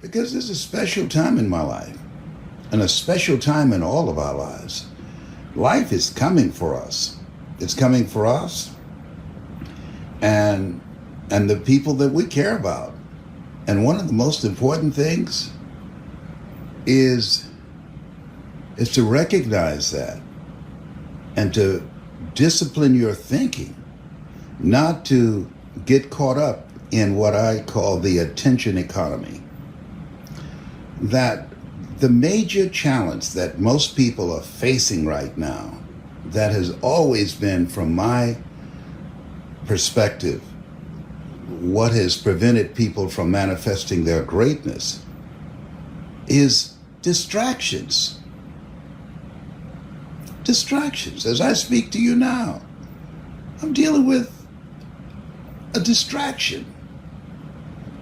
Because there's a special time in my life and a special time in all of our lives. Life is coming for us. It's coming for us and the people that we care about. And one of the most important things is to recognize that and to discipline your thinking, not to get caught up in what I call the attention economy. That the major challenge that most people are facing right now, that has always been, from my perspective, what has prevented people from manifesting their greatness, is distractions. Distractions. As I speak to you now, I'm dealing with a distraction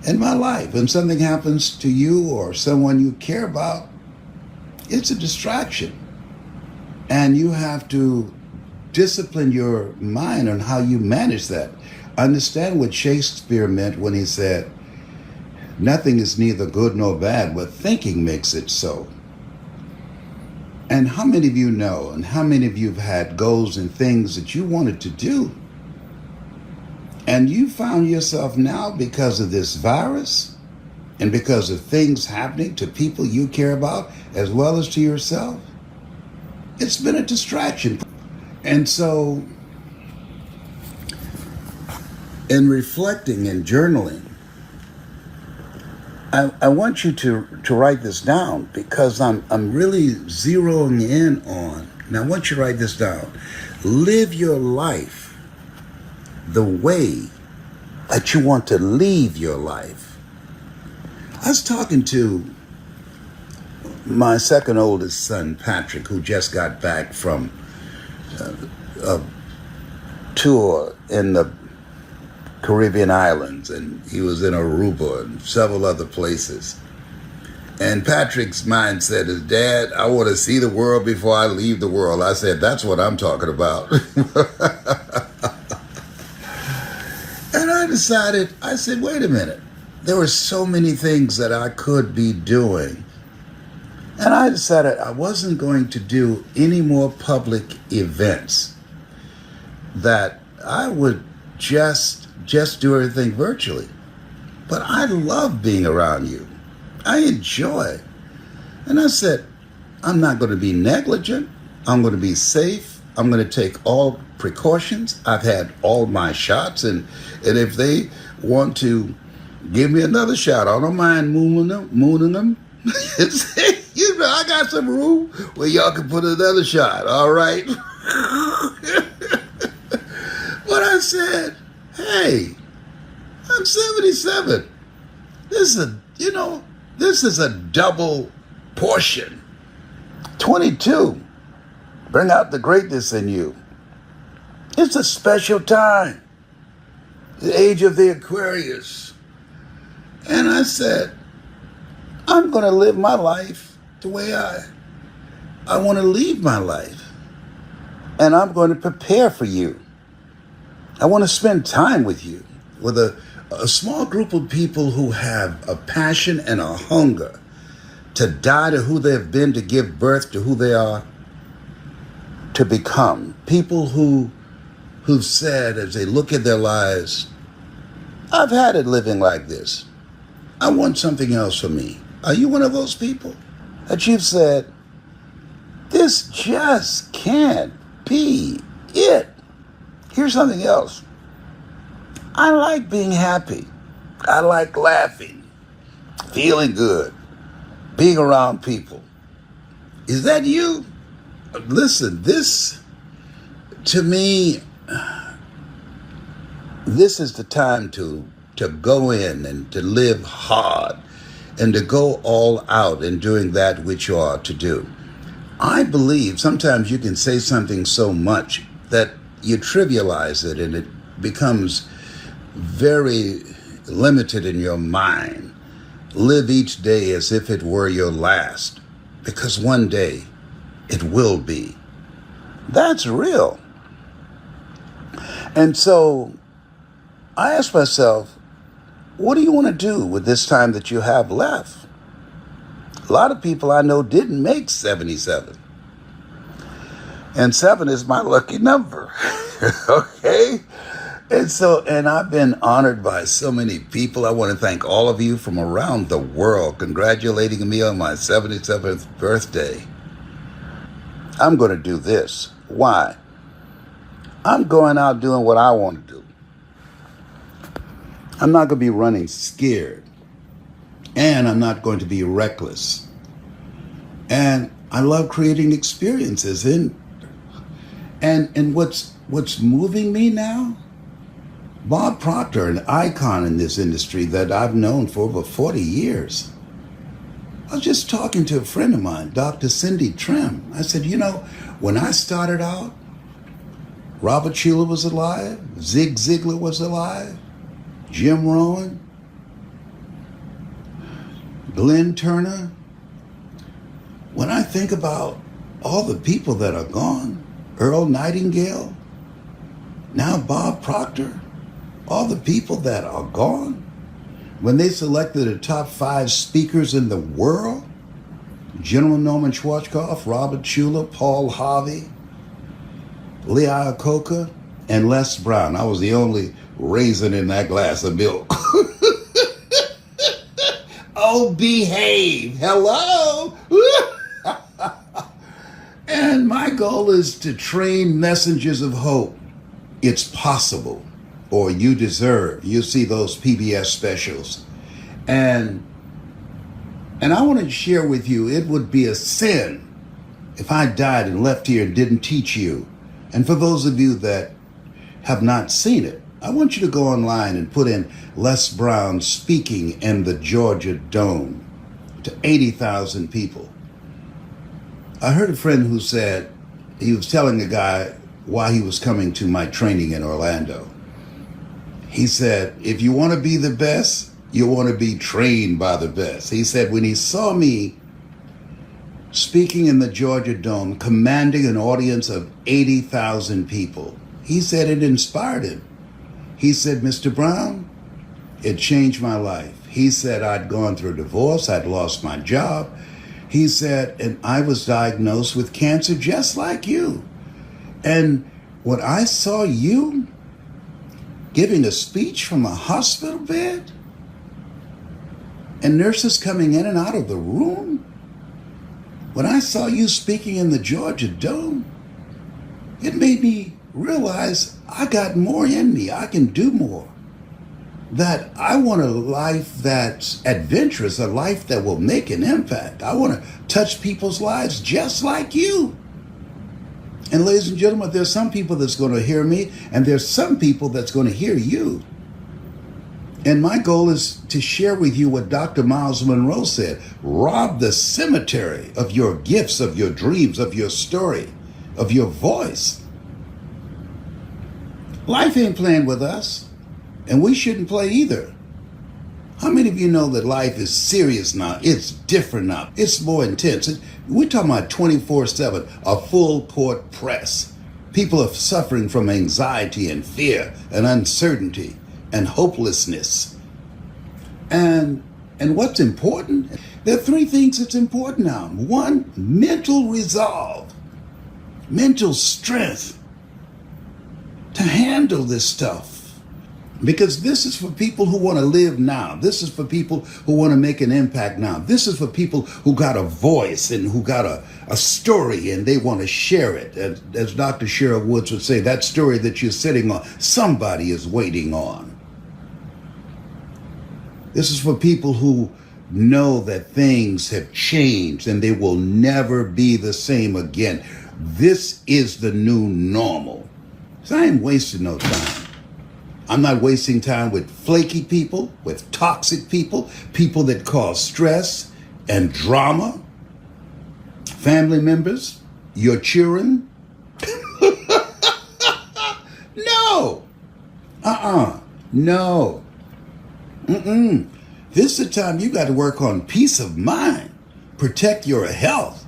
in my life. When something happens to you or someone you care about, it's a distraction. And you have to discipline your mind on how you manage that. Understand what Shakespeare meant when he said, nothing is neither good nor bad, but thinking makes it so. And how many of you know, and how many of you have had goals and things that you wanted to do, and you found yourself now, because of this virus and because of things happening to people you care about as well as to yourself, it's been a distraction. And so, in reflecting and journaling, I want you to write this down, because I'm really zeroing in on, and I want you to write this down. Live your life the way that you want to leave your life. I was talking to my second oldest son, Patrick, who just got back from a tour in the Caribbean islands, and he was in Aruba and several other places. And Patrick's mindset is, Dad, I want to see the world before I leave the world. I said, that's what I'm talking about. And I decided, I said, wait a minute. There were so many things that I could be doing. And I decided I wasn't going to do any more public events, that I would just do everything virtually. But I love being around you. I enjoy. And I said, I'm not going to be negligent. I'm going to be safe. I'm going to take all precautions. I've had all my shots. And if they want to give me another shot, I don't mind mooning them. You know, I got some room where y'all can put another shot. All right. But I said, hey, I'm 77. This is a double portion. 22. Bring out the greatness in you. It's a special time. The age of the Aquarius. And I said, I'm going to live my life the way I want to leave my life. And I'm going to prepare for you. I want to spend time with you, with a small group of people who have a passion and a hunger to die to who they've been, to give birth to who they are to become. People who've said, as they look at their lives, I've had it living like this. I want something else for me. Are you one of those people that you've said, this just can't be it? Here's something else. I like being happy. I like laughing, feeling good, being around people. Is that you? Listen, this, to me, this is the time to go in and to live hard and to go all out in doing that which you are to do. I believe sometimes you can say something so much that you trivialize it and it becomes very limited in your mind. Live each day as if it were your last, because one day it will be. That's real. And so I asked myself, what do you want to do with this time that you have left? A lot of people I know didn't make 77. And 7 is my lucky number. Okay? And I've been honored by so many people. I want to thank all of you from around the world congratulating me on my 77th birthday. I'm going to do this. Why? I'm going out doing what I want to do. I'm not going to be running scared. And I'm not going to be reckless. And I love creating experiences. And what's moving me now? Bob Proctor, an icon in this industry that I've known for over 40 years. I was just talking to a friend of mine, Dr. Cindy Trim. I said, when I started out, Robert Schuller was alive, Zig Ziglar was alive, Jim Rohn, Glenn Turner. When I think about all the people that are gone, Earl Nightingale, now Bob Proctor, all the people that are gone, when they selected the top 5 speakers in the world, General Norman Schwarzkopf, Robert Schuller, Paul Harvey, Lee Iacocca, and Les Brown. I was the only raisin in that glass of milk. Oh, behave. Hello. And my goal is to train messengers of hope. It's possible, or you deserve. You see those PBS specials. And I want to share with you, it would be a sin if I died and left here and didn't teach you. And for those of you that have not seen it, I want you to go online and put in Les Brown speaking in the Georgia Dome to 80,000 people. I heard a friend who said, he was telling a guy why he was coming to my training in Orlando. He said, if you want to be the best, you want to be trained by the best. He said, when he saw me speaking in the Georgia Dome, commanding an audience of 80,000 people, he said it inspired him. He said, Mr. Brown, it changed my life. He said, I'd gone through a divorce, I'd lost my job. He said, and I was diagnosed with cancer just like you. And when I saw you giving a speech from a hospital bed and nurses coming in and out of the room, when I saw you speaking in the Georgia Dome, it made me realize I got more in me. I can do more. That I want a life that's adventurous, a life that will make an impact. I want to touch people's lives just like you. And ladies and gentlemen, there's some people that's going to hear me, and there's some people that's going to hear you. And my goal is to share with you what Dr. Miles Monroe said. Rob the cemetery of your gifts, of your dreams, of your story, of your voice. Life ain't playing with us, and we shouldn't play either. How many of you know that life is serious now? It's different now. It's more intense. We're talking about 24/7, a full court press. People are suffering from anxiety and fear and uncertainty and hopelessness. And what's important? There are 3 things that's important now. 1, mental resolve, mental strength to handle this stuff. Because this is for people who want to live now. This is for people who want to make an impact now. This is for people who got a voice and who got a story and they want to share it. As Dr. Cheryl Woods would say, that story that you're sitting on, somebody is waiting on. This is for people who know that things have changed and they will never be the same again. This is the new normal. So I ain't wasting no time. I'm not wasting time with flaky people, with toxic people, people that cause stress and drama, family members, your children. No. No. This is the time you got to work on peace of mind, protect your health,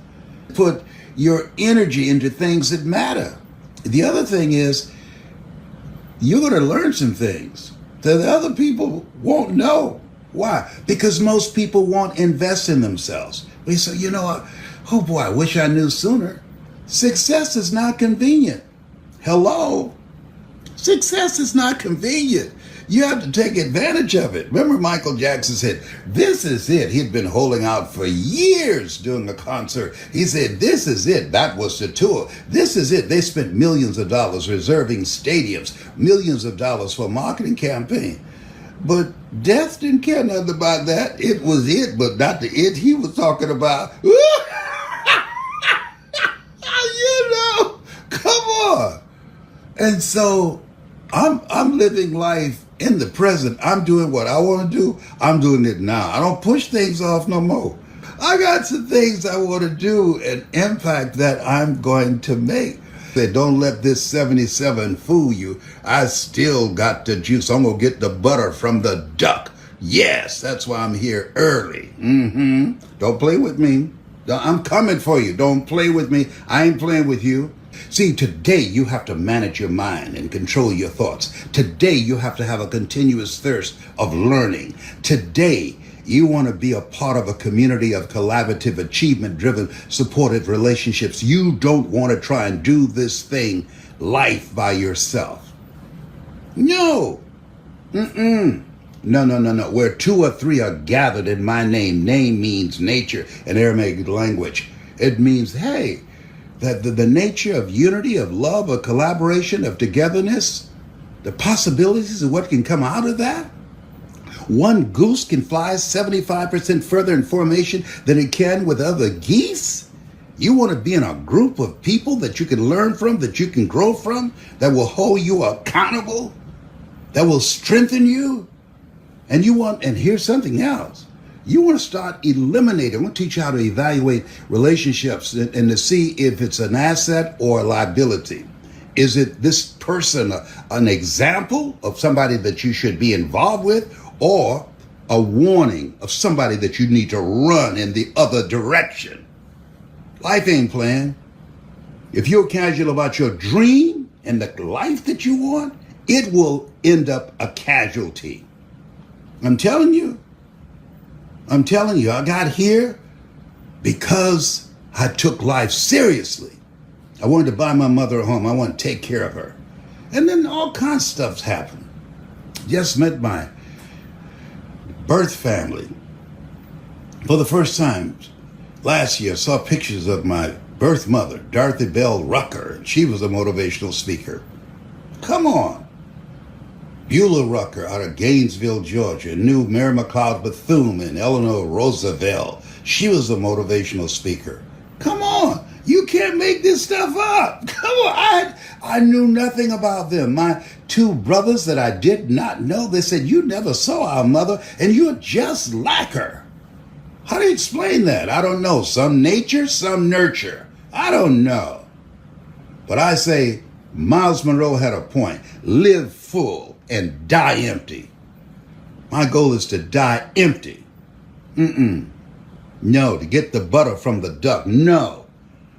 put your energy into things that matter. The other thing is, you're going to learn some things that the other people won't know. Why? Because most people won't invest in themselves. We say, you know what? Oh boy, I wish I knew sooner. Success is not convenient. Hello? Success is not convenient. You have to take advantage of it. Remember Michael Jackson said, this is it. He'd been holding out for years doing a concert. He said, this is it. That was the tour. This is it. They spent millions of dollars reserving stadiums, millions of dollars for a marketing campaign. But Death didn't care nothing about that. It was it, but not the it he was talking about. You know, come on. And so I'm living life in the present. I'm doing what I want to do. I'm doing it now. I don't push things off no more. I got some things I want to do and impact that I'm going to make. Say, don't let this 77 fool you. I still got the juice. I'm going to get the butter from the duck. Yes, that's why I'm here early. Don't play with me. I'm coming for you. Don't play with me. I ain't playing with you. See, today you have to manage your mind and control your thoughts. Today you have to have a continuous thirst of learning. Today you want to be a part of a community of collaborative, achievement-driven, supportive relationships. You don't want to try and do this thing, life, by yourself. No. No. Where two or three are gathered in my name. Name means nature in Aramaic language. It means, hey, that the nature of unity, of love, of collaboration, of togetherness, the possibilities of what can come out of that. One goose can fly 75% further in formation than it can with other geese. You want to be in a group of people that you can learn from, that you can grow from, that will hold you accountable, that will strengthen you. And here's something else. You want to start eliminating. I'm going to teach you how to evaluate relationships and to see if it's an asset or a liability. Is it this person an example of somebody that you should be involved with, or a warning of somebody that you need to run in the other direction? Life ain't playing. If you're casual about your dream and the life that you want, it will end up a casualty. I'm telling you, I got here because I took life seriously. I wanted to buy my mother a home. I wanted to take care of her. And then all kinds of stuff happened. Just met my birth family for the first time last year. Saw pictures of my birth mother, Dorothy Bell Rucker, and she was a motivational speaker. Come on. Beulah Rucker out of Gainesville, Georgia, knew Mary McLeod Bethune and Eleanor Roosevelt. She was a motivational speaker. Come on. You can't make this stuff up. Come on. I knew nothing about them. My two brothers that I did not know, they said, you never saw our mother and you're just like her. How do you explain that? I don't know. Some nature, some nurture. I don't know. But I say Miles Monroe had a point. Live full and die empty. My goal is to die empty. No, to get the butter from the duck. No,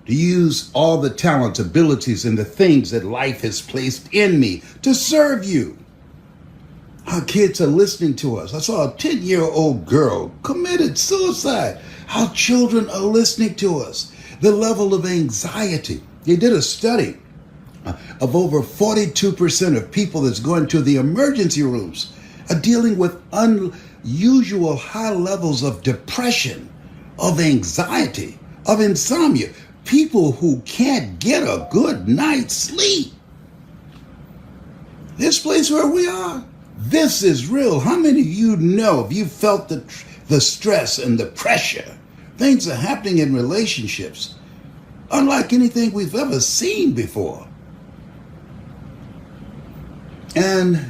to use all the talents, abilities, and the things that life has placed in me to serve you. Our kids are listening to us. I saw a 10-year-old girl committed suicide. Our children are listening to us. The level of anxiety. They did a study of over 42% of people that's going to the emergency rooms are dealing with unusual high levels of depression, of anxiety, of insomnia. People who can't get a good night's sleep. This place where we are, this is real. How many of you know, if you felt the stress and the pressure, things are happening in relationships unlike anything we've ever seen before. And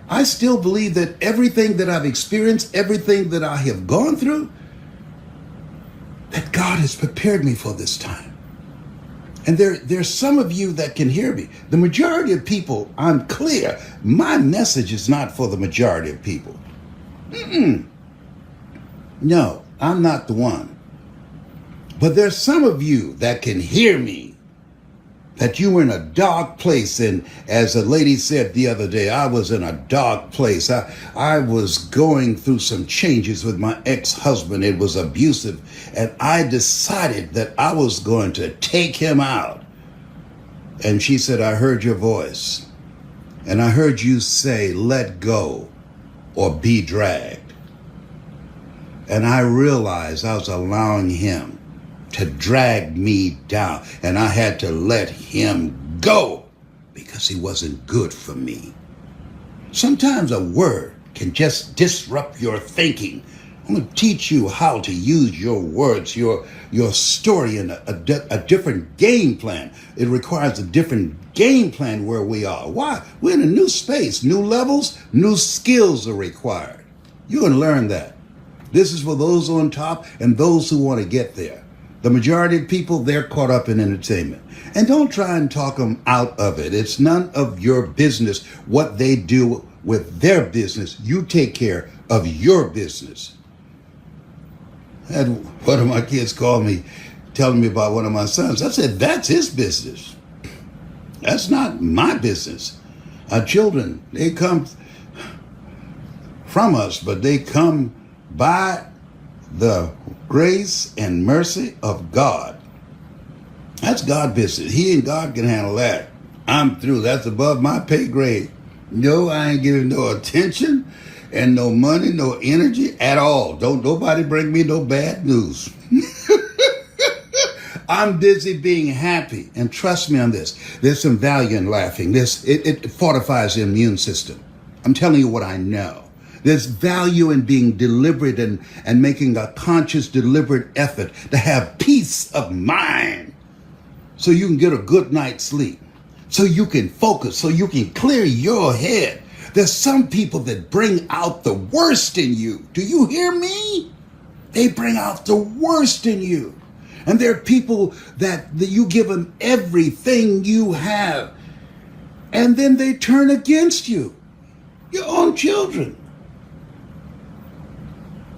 I still believe that everything that I've experienced, everything that I have gone through, that God has prepared me for this time. And there's some of you that can hear me. The majority of people, I'm clear, my message is not for the majority of people. No, I'm not the one. But there's some of you that can hear me that you were in a dark place. And as a lady said the other day, I was in a dark place. I was going through some changes with my ex-husband. It was abusive. And I decided that I was going to take him out. And she said, I heard your voice. And I heard you say, let go or be dragged. And I realized I was allowing him to drag me down, and I had to let him go because he wasn't good for me. Sometimes a word can just disrupt your thinking. I'm going to teach you how to use your words, your story in a different game plan. It requires a different game plan where we are. Why? We're in a new space, new levels, new skills are required. You're going to learn that. This is for those on top and those who want to get there. The majority of people, they're caught up in entertainment. And don't try and talk them out of it. It's none of your business what they do with their business. You take care of your business. I had one of my kids call me, telling me about one of my sons. I said, that's his business. That's not my business. Our children, they come from us, but they come by the grace and mercy of God. That's God's business. He and God can handle that. I'm through. That's above my pay grade. No, I ain't giving no attention and no money, no energy at all. Don't nobody bring me no bad news. I'm busy being happy. And trust me on this. There's some value in laughing. It fortifies the immune system. I'm telling you what I know. There's value in being deliberate and making a conscious, deliberate effort to have peace of mind so you can get a good night's sleep, so you can focus, so you can clear your head. There's some people that bring out the worst in you. Do you hear me? They bring out the worst in you. And there are people that you give them everything you have, and then they turn against you, your own children.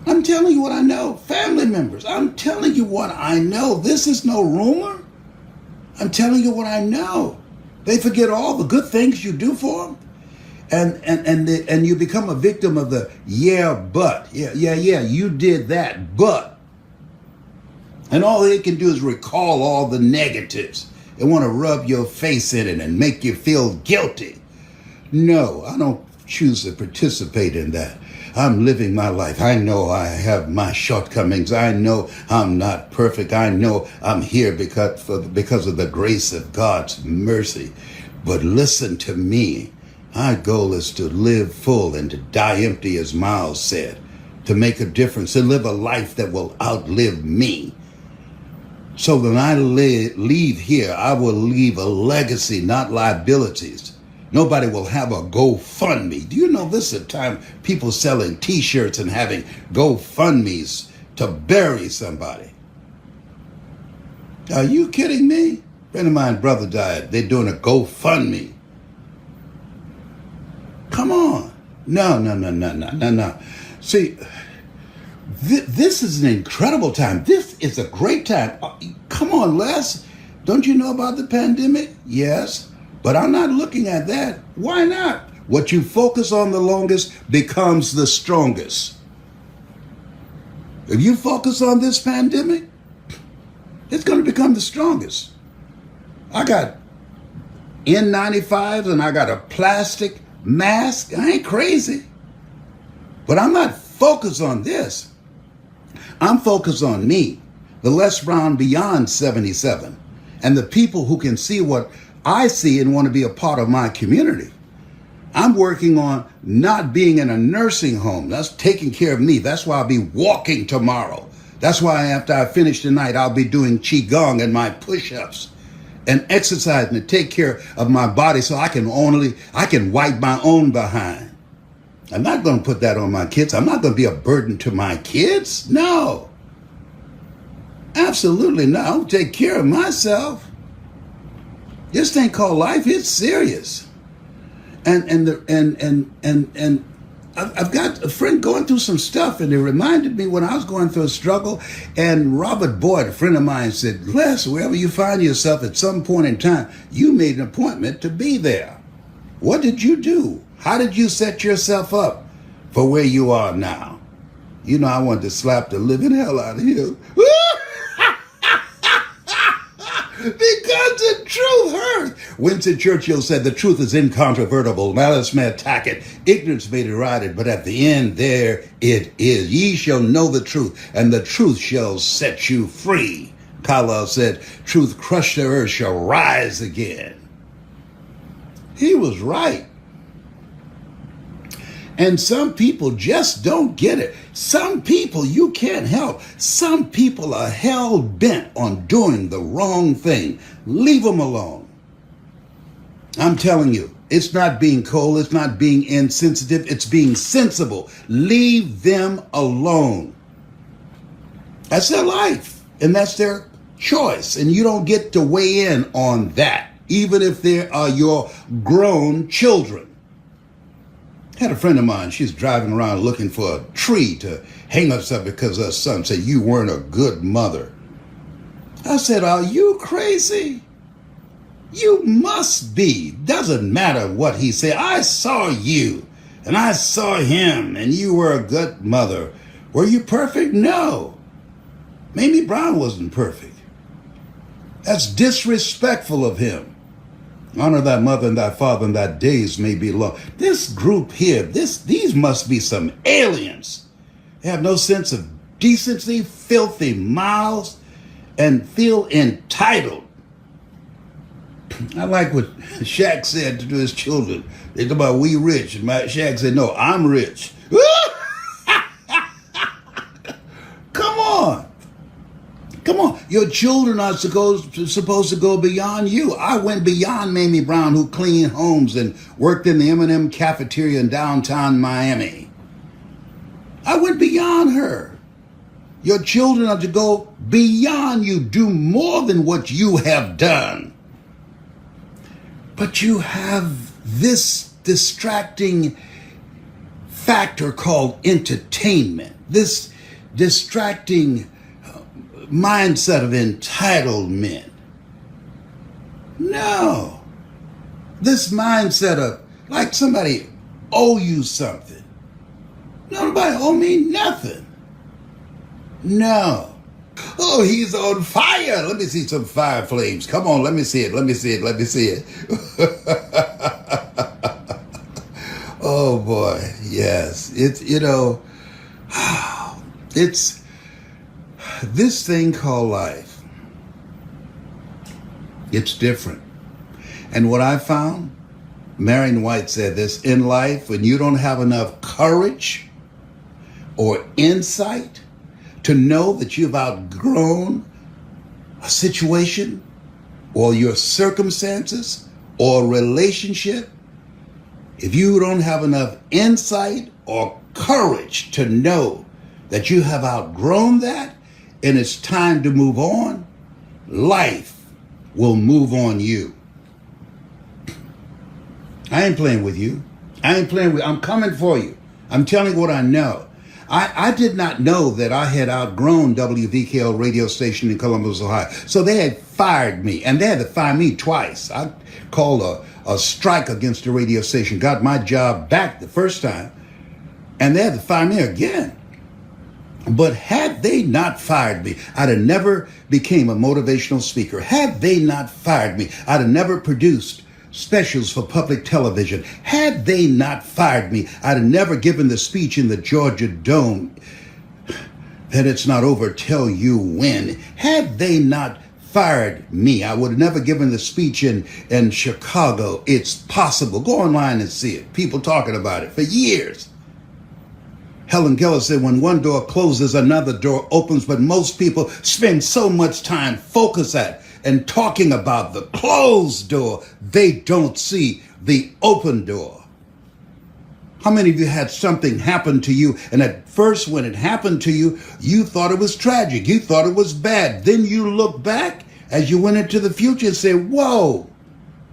I'm telling you what I know. Family members, I'm telling you what I know. This is no rumor. I'm telling you what I know. They forget all the good things you do for them. And you become a victim of the but. Yeah, you did that, but. And all they can do is recall all the negatives and want to rub your face in it and make you feel guilty. No, I don't choose to participate in that. I'm living my life. I know I have my shortcomings. I know I'm not perfect. I know I'm here because of the grace of God's mercy. But listen to me. Our goal is to live full and to die empty, as Miles said, to make a difference, to live a life that will outlive me. So when I leave here, I will leave a legacy, not liabilities. Nobody will have a GoFundMe. Do you know this is a time people selling T-shirts and having GoFundMes to bury somebody? Are you kidding me? A friend of mine, brother died. They're doing a GoFundMe. Come on. No. See, this is an incredible time. This is a great time. Come on, Les. Don't you know about the pandemic? Yes. But I'm not looking at that. Why not? What you focus on the longest becomes the strongest. If you focus on this pandemic, it's going to become the strongest. I got N95s and I got a plastic mask. I ain't crazy. But I'm not focused on this. I'm focused on me, the Les Brown beyond 77, and the people who can see what I see and want to be a part of my community. I'm working on not being in a nursing home. That's taking care of me. That's why I'll be walking tomorrow. That's why after I finish tonight, I'll be doing Qigong and my push-ups and exercising to take care of my body so I can wipe my own behind. I'm not going to put that on my kids. I'm not going to be a burden to my kids. No. Absolutely not. I'll take care of myself. This thing called life, it's serious. And I've got a friend going through some stuff, and it reminded me when I was going through a struggle. And Robert Boyd, a friend of mine, said, Les, wherever you find yourself at some point in time, you made an appointment to be there. What did you do? How did you set yourself up for where you are now? You know, I wanted to slap the living hell out of him. Because the truth hurts. Winston Churchill said the truth is incontrovertible. Malice may attack it. Ignorance may deride it. But at the end, there it is. Ye shall know the truth, and the truth shall set you free. Carlyle said, truth crushed to earth shall rise again. He was right. And some people just don't get it. Some people you can't help. Some people are hell-bent on doing the wrong thing. Leave them alone. I'm telling you, it's not being cold, it's not being insensitive, it's being sensible. Leave them alone. That's their life, and that's their choice, and you don't get to weigh in on that, even if they are your grown children. I had a friend of mine, she's driving around looking for a tree to hang up something because her son said, you weren't a good mother. I said, are you crazy? You must be. Doesn't matter what he said. I saw you and I saw him and you were a good mother. Were you perfect? No. Mamie Brown wasn't perfect. That's disrespectful of him. Honor thy mother and thy father, and thy days may be long. This group here, these must be some aliens. They have no sense of decency, filthy mouths, and feel entitled. I like what Shaq said to his children. They talk about we rich, and Shaq said, no, I'm rich. Come on. Come on, your children are supposed to go beyond you. I went beyond Mamie Brown, who cleaned homes and worked in the M&M cafeteria in downtown Miami. I went beyond her. Your children are to go beyond you, do more than what you have done. But you have this distracting factor called entertainment, this distracting mindset of entitlement. No. This mindset of like somebody owe you something. Nobody owe me nothing. No. Oh, he's on fire. Let me see some fire flames. Come on, let me see it. Let me see it. Let me see it. Oh boy, yes. It's, it's this thing called life. It's different. And what I found, Marion White said this, in life, when you don't have enough courage or insight to know that you've outgrown a situation or your circumstances or relationship, if you don't have enough insight or courage to know that you have outgrown that and it's time to move on, life will move on you. I ain't playing with you. I'm coming for you. I'm telling you what I know. I did not know that I had outgrown WVKL radio station in Columbus, Ohio. So they had fired me, and they had to fire me twice. I called a strike against the radio station, got my job back the first time, and they had to fire me again. But had they not fired me, I'd have never became a motivational speaker. Had they not fired me, I'd have never produced specials for public television. Had they not fired me, I'd have never given the speech in the Georgia Dome that it's not over till you win. Had they not fired me, I would have never given the speech in Chicago. It's possible. Go online and see it. People talking about it for years. Helen Keller said, when one door closes, another door opens, but most people spend so much time focused at and talking about the closed door, they don't see the open door. How many of you had something happen to you, and at first when it happened to you, you thought it was tragic, you thought it was bad. Then you look back as you went into the future and say, whoa,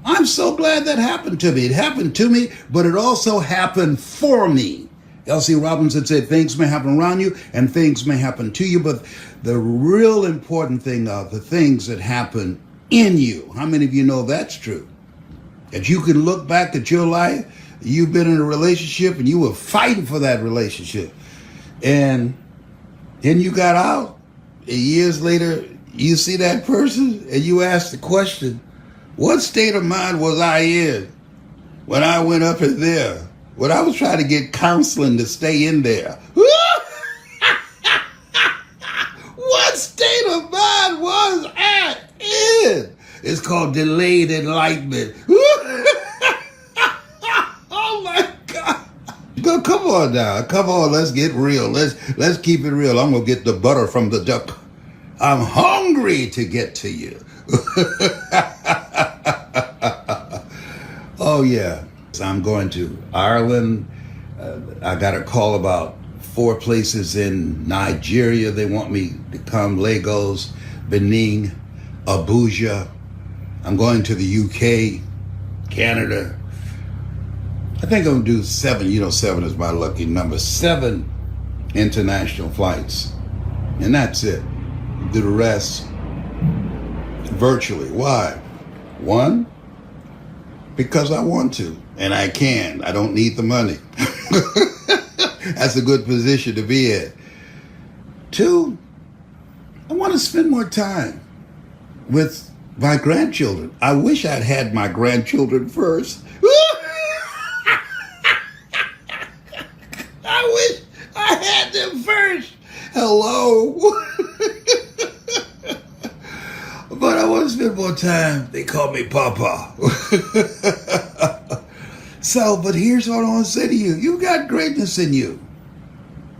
I'm so glad that happened to me. It happened to me, but it also happened for me. L.C. Robinson said things may happen around you and things may happen to you, but the real important thing are the things that happen in you. How many of you know that's true? That you can look back at your life, you've been in a relationship and you were fighting for that relationship. And then you got out, and years later, you see that person and you ask the question, what state of mind was I in when I went up in there? When I was trying to get counseling to stay in there. What state of mind was I in? It's called delayed enlightenment. Oh my God. Come on now. Come on, let's get real. Let's keep it real. I'm gonna get the butter from the duck. I'm hungry to get to you. Oh yeah. I'm going to Ireland. I got a call about 4 places in Nigeria. They want me to come. Lagos, Benin, Abuja. I'm going to the UK, Canada. I think I'm going to do 7. 7 is my lucky number. 7 international flights. And that's it. Do the rest virtually. Why? 1, because I want to. And I can. I don't need the money. That's a good position to be in. 2, I want to spend more time with my grandchildren. I wish I'd had my grandchildren first. I wish I had them first. Hello. But I want to spend more time. They call me Papa. So, but here's what I want to say to you. You got greatness in you.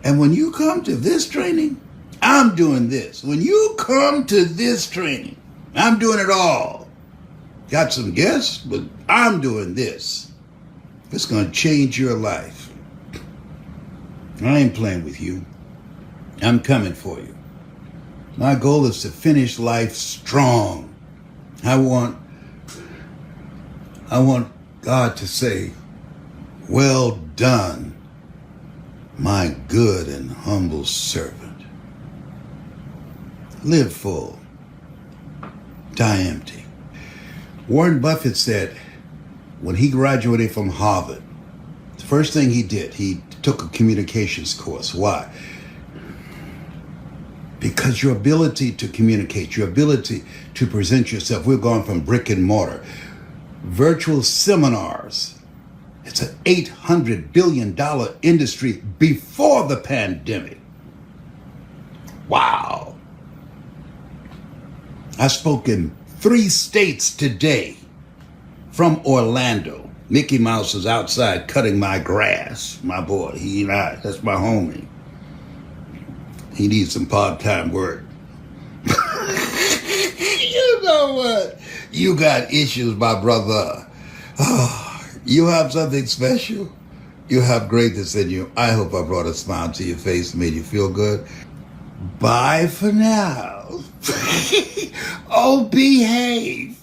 And when you come to this training, I'm doing this. When you come to this training, I'm doing it all. Got some guests, but I'm doing this. It's going to change your life. I ain't playing with you. I'm coming for you. My goal is to finish life strong. I want God to say, well done, my good and humble servant. Live full, die empty. Warren Buffett said when he graduated from Harvard, the first thing he did, he took a communications course. Why? Because your ability to communicate, your ability to present yourself, we're going from brick and mortar. Virtual seminars. It's an $800 billion industry before the pandemic. Wow. I spoke in 3 states today from Orlando. Mickey Mouse is outside cutting my grass. My boy, that's my homie. He needs some part-time work. You know what? You got issues, my brother. Oh, you have something special. You have greatness in you. I hope I brought a smile to your face, made you feel good. Bye for now. Oh, behave.